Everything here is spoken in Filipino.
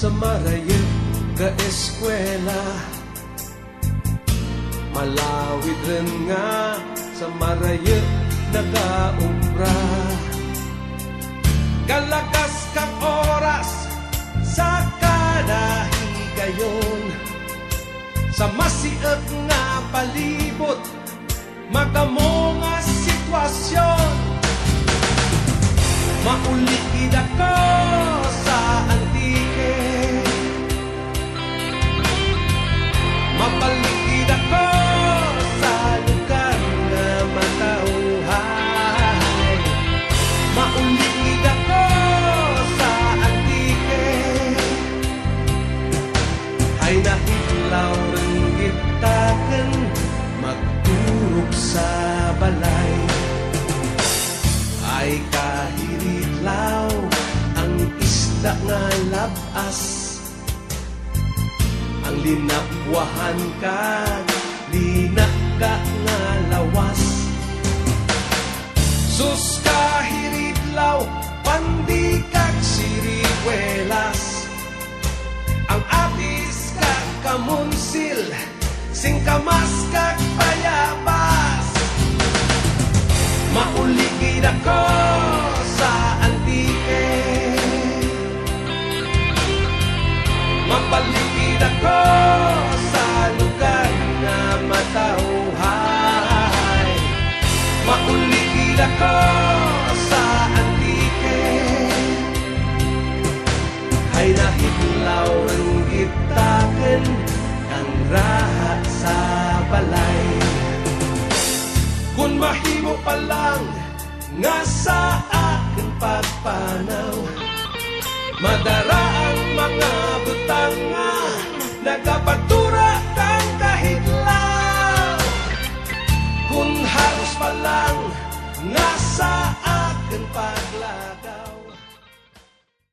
sa marayag ka eskwela. Malawid rin nga sa marayag nagaumbra. Kalagas kang oras sa kada higayon, sa masiag nga palibot magamo nga sitwasyon. Maulikid ako sa antike, mapalikid ako sa lugar na matauhay. Maulikid ako sa antike, ay nahitlaw rin gitaken magturog sa balay. Ay kahiritlaw ang isda nga labas, ang linapwahan ka, linaka nga lawas. Sus kahiritlaw, pandikag sirikwelas, ang atis kag kamunsil, singkamas kag bayabas. Mauligid ako sa antike, mapaligid ako sa lugar na matauhay. Mauligid ako sa antike, ay nahitlaw ang gitaken ang raha sa balay. Kung mahimo pa lang nga sa akin pagpanaw, madara ang mga butang nga nagapatura kang kahitlaw. Kung halos pa lang nga sa akin paglagaw,